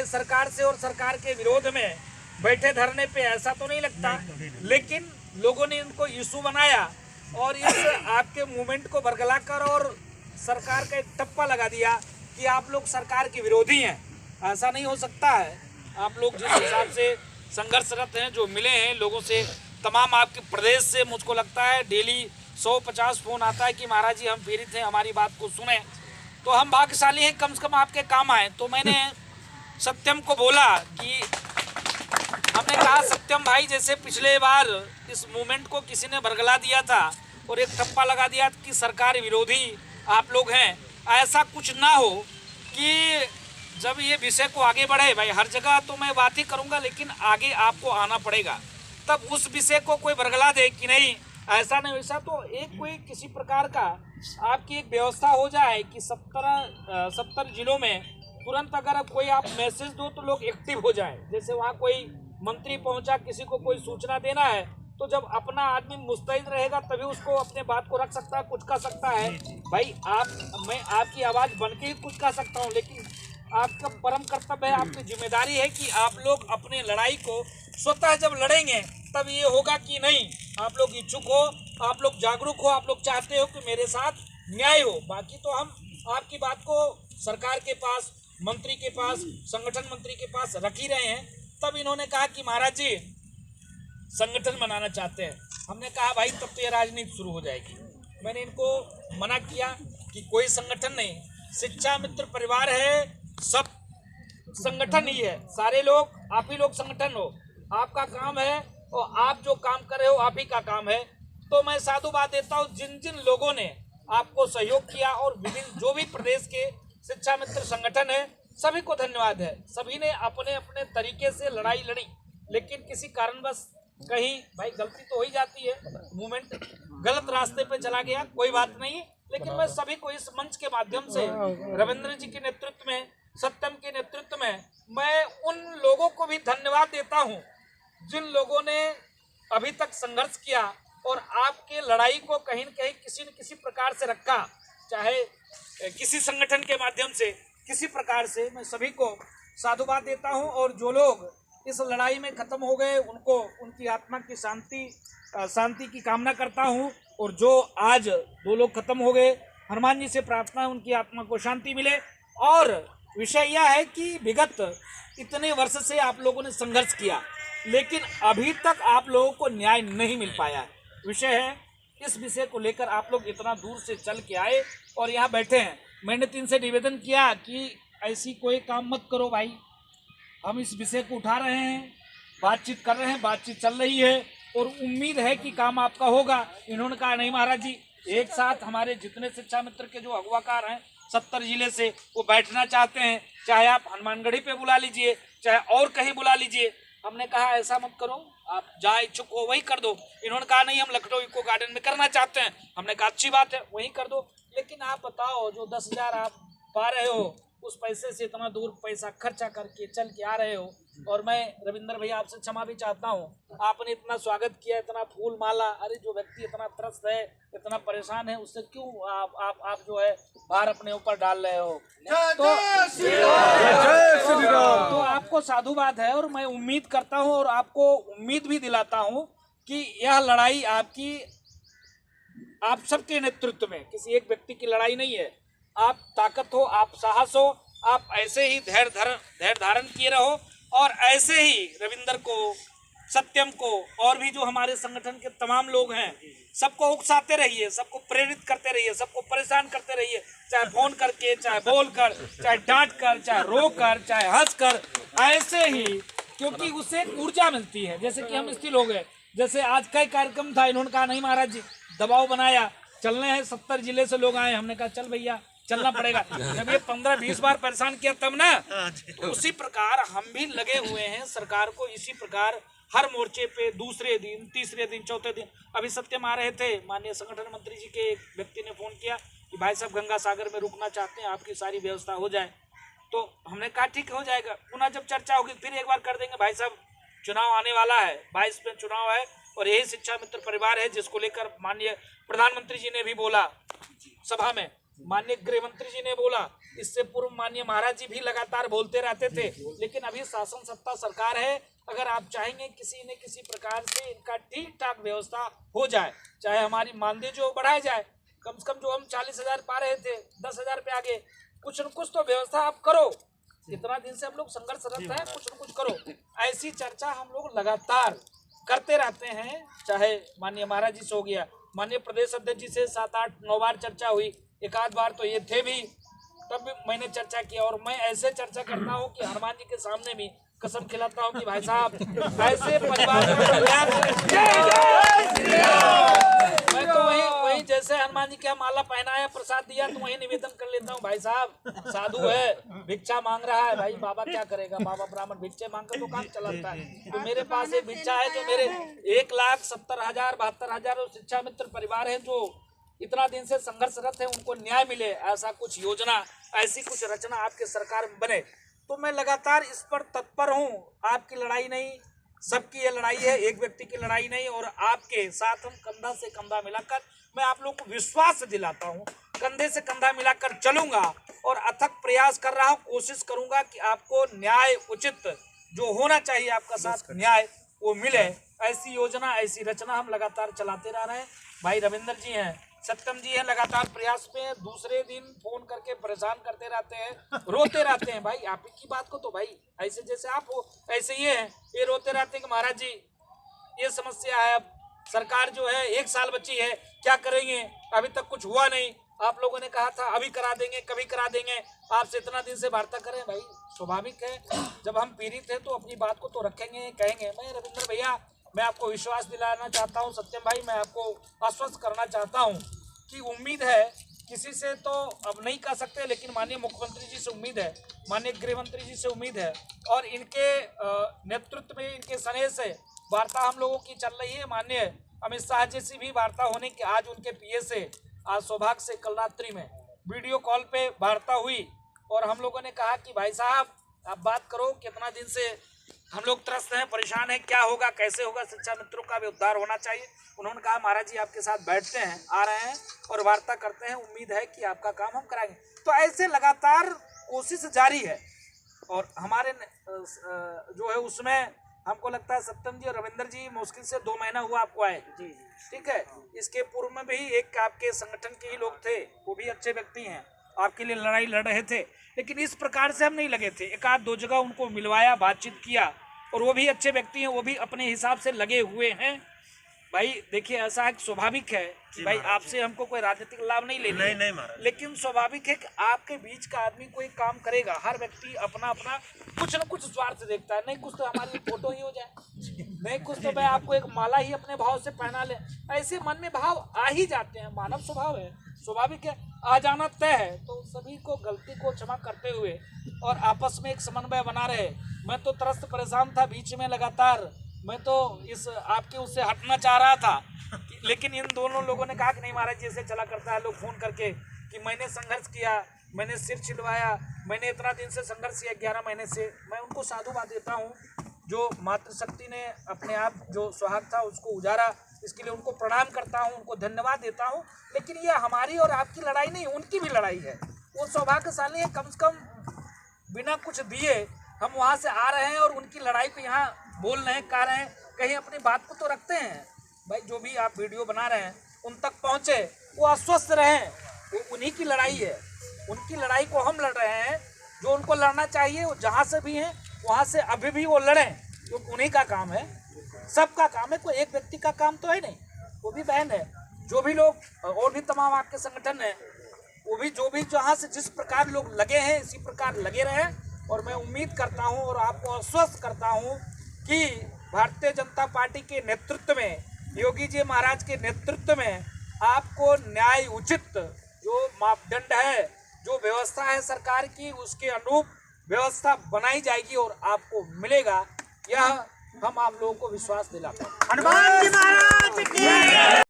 सरकार से और सरकार के विरोध में बैठे धरने पे, ऐसा तो नहीं लगता। लेकिन लोगों ने इनको इशू बनाया और इस आपके मूवमेंट को बरगला कर और सरकार का एक टप्पा लगा दिया कि आप लोग सरकार के विरोधी हैं। ऐसा नहीं हो सकता है। आप लोग जिस हिसाब से संघर्षरत हैं, जो मिले हैं लोगों से, तमाम आपके प्रदेश से, मुझको लगता है डेली 150 फोन आता है कि महाराज जी हम पीड़ित हैं, हमारी बात को सुने। तो हम भाग्यशाली हैं, कम से कम आपके काम आए। तो मैंने सत्यम को बोला कि हमने कहा सत्यम भाई, जैसे पिछले बार इस मूवमेंट को किसी ने बरगला दिया था और एक ठप्पा लगा दिया कि सरकार विरोधी आप लोग हैं, ऐसा कुछ ना हो कि जब ये विषय को आगे बढ़े, भाई हर जगह तो मैं बात ही करूंगा, लेकिन आगे आपको आना पड़ेगा, तब उस विषय को कोई बरगला दे कि नहीं ऐसा नहीं वैसा। तो एक कोई किसी प्रकार का आपकी एक व्यवस्था हो जाए कि 70 जिलों में तुरंत अगर कोई आप मैसेज दो तो लोग एक्टिव हो जाए। जैसे वहाँ कोई मंत्री पहुंचा, किसी को कोई सूचना देना है, तो जब अपना आदमी मुस्तैद रहेगा तभी उसको अपने बात को रख सकता है, कुछ कर सकता है। भाई मैं आपकी आवाज़ बन के ही कुछ कर सकता हूँ, लेकिन आपका परम कर्तव्य है, आपकी जिम्मेदारी है कि आप लोग अपने लड़ाई को स्वतः जब लड़ेंगे तब ये होगा कि नहीं आप लोग इच्छुक हो, आप लोग जागरूक हो, आप लोग चाहते हो कि मेरे साथ न्याय हो। बाकी तो हम आपकी बात को सरकार के पास, मंत्री के पास, संगठन मंत्री के पास रख ही रहे हैं। तब इन्होंने कहा कि महाराज जी संगठन बनाना चाहते हैं। हमने कहा भाई तब तो ये राजनीति शुरू हो जाएगी। मैंने इनको मना किया कि कोई संगठन नहीं, शिक्षा मित्र परिवार है, सब संगठन ही है, सारे लोग आप ही लोग संगठन हो, आपका काम है और आप जो काम कर रहे हो आप ही का काम है। तो मैं साधुवाद देता हूँ जिन जिन लोगों ने आपको सहयोग किया और विभिन्न जो भी प्रदेश के शिक्षा मित्र संगठन है, सभी को धन्यवाद है। सभी ने अपने अपने तरीके से लड़ाई लड़ी, लेकिन किसी कारणवश कहीं भाई गलती तो हो ही जाती है, मूवमेंट गलत रास्ते पे चला गया, कोई बात नहीं। लेकिन मैं सभी को इस मंच के माध्यम से रविंद्र जी के नेतृत्व में, सत्यम के नेतृत्व में, मैं उन लोगों को भी धन्यवाद देता हूं जिन लोगों ने अभी तक संघर्ष किया और आपके लड़ाई को कहीं न कहीं किसी न किसी प्रकार से रखा, चाहे किसी संगठन के माध्यम से, किसी प्रकार से। मैं सभी को साधुवाद देता हूं और जो लोग इस लड़ाई में खत्म हो गए उनको, उनकी आत्मा की शांति की कामना करता हूं। और जो आज 2 लोग खत्म हो गए, हनुमान जी से प्रार्थना है उनकी आत्मा को शांति मिले। और विषय यह है कि विगत इतने वर्ष से आप लोगों ने संघर्ष किया, लेकिन अभी तक आप लोगों को न्याय नहीं मिल पाया है। विषय है, इस विषय को लेकर आप लोग इतना दूर से चल के आए और यहाँ बैठे हैं। मैंने 3 से निवेदन किया कि ऐसी कोई काम मत करो भाई, हम इस विषय को उठा रहे हैं, बातचीत कर रहे हैं, बातचीत चल रही है और उम्मीद है कि काम आपका होगा। इन्होंने कहा नहीं महाराज जी, एक साथ हमारे जितने शिक्षा मित्र के जो अगवाकार हैं 70 जिले से, वो बैठना चाहते हैं, चाहे आप हनुमानगढ़ी पे बुला लीजिए, चाहे और कहीं बुला लीजिए। हमने कहा ऐसा मत करो, आप जहाँ इच्छुक हो वही कर दो। इन्होंने कहा नहीं हम लखनऊ इको गार्डन में करना चाहते हैं। हमने कहा अच्छी बात है, वही कर दो। लेकिन आप बताओ, जो 10,000 आप पा रहे हो, उस पैसे से इतना दूर पैसा खर्चा करके चल के आ रहे हो। और मैं रविंद्र भैया आपसे क्षमा भी चाहता हूँ, आपने इतना स्वागत किया, इतना फूल माला, अरे जो व्यक्ति इतना त्रस्त है, इतना परेशान है, उससे क्यों आप जो है भार अपने ऊपर डाल रहे हो। तो आपको साधुवाद है और मैं उम्मीद करता हूँ और आपको उम्मीद भी दिलाता हूँ कि यह लड़ाई आपकी, आप सबके नेतृत्व में, किसी एक व्यक्ति की लड़ाई नहीं है। आप ताकत हो, आप साहस हो, आप ऐसे ही धैर्य धारण किए रहो और ऐसे ही रविंदर को, सत्यम को और भी जो हमारे संगठन के तमाम लोग हैं, सबको उकसाते रहिए, सबको प्रेरित करते रहिए, सबको परेशान करते रहिए, चाहे फोन करके, चाहे बोल कर, चाहे डांट कर, चाहे रो कर, चाहे हंस कर, ऐसे ही, क्योंकि उससे एक ऊर्जा मिलती है। जैसे कि हम स्थिर हो गए, जैसे आज का कार्यक्रम था, इन्होंने कहा नहीं महाराज जी, दबाव बनाया, चलने हैं, 70 जिले से लोग आए। हमने कहा चल भैया चलना पड़ेगा। जब ये 15-20 बार परेशान किया तब ना, उसी प्रकार हम भी लगे हुए हैं सरकार को इसी प्रकार हर मोर्चे पे, दूसरे दिन, तीसरे दिन, चौथे दिन। अभी सत्यम आ रहे थे, माननीय संगठन मंत्री जी के एक व्यक्ति ने फोन किया कि भाई साहब गंगा सागर में रुकना चाहते हैं, आपकी सारी व्यवस्था हो जाए। तो हमने कहा ठीक हो जाएगा। पुनः जब चर्चा होगी फिर एक बार कर देंगे। भाई साहब चुनाव आने वाला है, 22 में चुनाव है और यही शिक्षा मित्र परिवार है जिसको लेकर माननीय प्रधानमंत्री जी ने भी बोला सभा में माननीय गृह मंत्री जी ने बोला, इससे पूर्व माननीय महाराज जी भी लगातार बोलते रहते थे। लेकिन अभी शासन सत्ता सरकार है, अगर आप चाहेंगे किसी न किसी प्रकार से इनका ठीक ठाक व्यवस्था हो जाए, चाहे हमारी मानदेय जो बढ़ाया जाए, कम से कम जो हम 40,000 पा रहे थे 10,000 पे आगे, कुछ न कुछ तो व्यवस्था आप करो। इतना दिन से हम लोग संघर्षरत हैं, कुछ न कुछ करो। ऐसी चर्चा हम लोग लगातार करते रहते हैं, चाहे माननीय महाराज जी से हो गया, माननीय प्रदेश अध्यक्ष जी से 7, 8, 9 बार चर्चा हुई, एक आध बार तो ये थे भी, तब भी मैंने चर्चा किया। और मैं ऐसे चर्चा करता हूँ कि हनुमान जी के सामने भी कसम खिलाता हूँ कि भाई साहब ऐसे परिवार का कल्याण, मैं तो वही जैसे हनुमान जी की माला पहनाया, प्रसाद दिया, तो वही निवेदन कर लेता हूँ, भाई साहब साधु है, भिक्षा मांग रहा है, भाई बाबा क्या करेगा, बाबा ब्राह्मण भिक्षे मांग कर तो काम चलाता है। तो मेरे पास एक भिक्षा है जो मेरे 1,70,000 72,000 शिक्षा मित्र परिवार है जो इतना दिन से संघर्षरत है, उनको न्याय मिले, ऐसा कुछ योजना, ऐसी कुछ रचना आपके सरकार में बने। तो मैं लगातार इस पर तत्पर हूँ। आपकी लड़ाई नहीं, सबकी ये लड़ाई है, एक व्यक्ति की लड़ाई नहीं। और आपके साथ हम कंधा से कंधा मिलाकर, मैं आप लोगों को विश्वास दिलाता हूँ, कंधे से कंधा मिलाकर चलूंगा और अथक प्रयास कर रहा हूँ, कोशिश करूंगा कि आपको न्याय उचित जो होना चाहिए, आपका साथ न्याय वो मिले। ऐसी योजना, ऐसी रचना हम लगातार चलाते रह रहे हैं। भाई रविंद्र जी हैं, सत्यम जी हैं, लगातार प्रयास में, दूसरे दिन फोन करके परेशान करते रहते हैं, रोते रहते हैं। भाई आप की बात को तो भाई ऐसे जैसे आप हो ऐसे ये हैं, ये रोते रहते हैं कि महाराज जी ये समस्या है, अब सरकार जो है 1 साल बची है, क्या करेंगे, अभी तक कुछ हुआ नहीं, आप लोगों ने कहा था अभी करा देंगे, कभी करा देंगे, आपसे इतना दिन से वार्ता करें। भाई स्वाभाविक है, जब हम पीड़ित हैं तो अपनी बात को तो रखेंगे, कहेंगे। मैं रविंद्र भैया, मैं आपको विश्वास दिलाना चाहता हूं, सत्यम भाई मैं आपको आश्वस्त करना चाहता हूं कि उम्मीद है, किसी से तो अब नहीं कह सकते, लेकिन माननीय मुख्यमंत्री जी से उम्मीद है, माननीय गृह मंत्री जी से उम्मीद है, और इनके नेतृत्व में, इनके स्नेह से वार्ता हम लोगों की चल रही है। माननीय अमित शाह जी से भी वार्ता होने की, आज उनके पीए से आज सौभाग्य से कल रात्रि में वीडियो कॉल पे वार्ता हुई, और हम लोगों ने कहा कि भाई साहब आप बात करो, कितना दिन से हम लोग त्रस्त हैं, परेशान हैं, क्या होगा, कैसे होगा, शिक्षा मित्रों का भी उद्धार होना चाहिए। उन्होंने कहा महाराज जी आपके साथ बैठते हैं, आ रहे हैं और वार्ता करते हैं, उम्मीद है कि आपका काम हम कराएंगे। तो ऐसे लगातार कोशिश जारी है, और हमारे जो है उसमें हमको लगता है सत्यम जी और रविंद्र जी मुश्किल से 2 महीना हुआ आपको आए, ठीक है। इसके पूर्व में भी एक आपके संगठन के ही लोग थे, वो भी अच्छे व्यक्ति हैं, आपके लिए लड़ाई लड़ रहे थे, लेकिन इस प्रकार से हम नहीं लगे थे। 1 आध 2 जगह उनको मिलवाया, बातचीत किया, और वो भी अच्छे व्यक्ति हैं, वो भी अपने हिसाब से लगे हुए हैं। भाई देखिए, ऐसा एक स्वाभाविक है कि भाई आपसे हमको कोई राजनीतिक लाभ नहीं लेना, नहीं, लेकिन स्वाभाविक है कि आपके बीच का आदमी कोई काम करेगा। हर व्यक्ति अपना अपना कुछ न कुछ स्वार्थ देखता है, नहीं कुछ तो हमारी फोटो ही हो जाए, नहीं कुछ तो मैं आपको एक माला ही अपने भाव से पहना ले, ऐसे मन में भाव आ ही जाते हैं, मानव स्वभाव है, स्वाभाविक है, आ जाना तय है। तो सभी को गलती को क्षमा करते हुए और आपस में एक समन्वय बना रहे। मैं तो त्रस्त परेशान था बीच में, लगातार मैं तो इस आपके उससे हटना चाह रहा था, लेकिन इन दोनों लोगों ने कहा कि नहीं महाराज जैसे चला करता है, लोग फोन करके कि मैंने संघर्ष किया, मैंने सिर छिलवाया, मैंने इतना दिन से संघर्ष किया 11 महीने से। मैं उनको साधुवाद देता हूँ, जो मातृशक्ति ने अपने आप जो सुहाग था उसको उजारा, इसके लिए उनको प्रणाम करता हूँ, उनको धन्यवाद देता हूँ। लेकिन ये हमारी और आपकी लड़ाई नहीं, उनकी भी लड़ाई है। वो सौभाग्यशाली है, कम से कम बिना कुछ दिए हम वहाँ से आ रहे हैं और उनकी लड़ाई को यहाँ बोल रहे हैं, कह रहे हैं, कहीं अपनी बात को तो रखते हैं। भाई जो भी आप वीडियो बना रहे हैं उन तक पहुँचे, वो अस्वस्थ रहें, वो उन्हीं की लड़ाई है, उनकी लड़ाई को हम लड़ रहे हैं। जो उनको लड़ना चाहिए वो जहाँ से भी हैं वहाँ से अभी भी वो लड़ें, जो उन्हीं का काम है, सबका काम है, कोई एक व्यक्ति का काम तो है नहीं। वो भी बहन है, जो भी लोग और भी तमाम आपके संगठन हैं, वो भी जो भी जहाँ से जिस प्रकार लोग लगे हैं इसी प्रकार लगे रहें। और मैं उम्मीद करता हूँ और आपको आश्वस्त करता हूँ कि भारतीय जनता पार्टी के नेतृत्व में, योगी जी महाराज के नेतृत्व में आपको न्याय उचित जो मापदंड है, जो व्यवस्था है सरकार की, उसके अनुरूप व्यवस्था बनाई जाएगी और आपको मिलेगा। यह हम आप लोगों को विश्वास दिलाते हैं। हनुमान जी महाराज की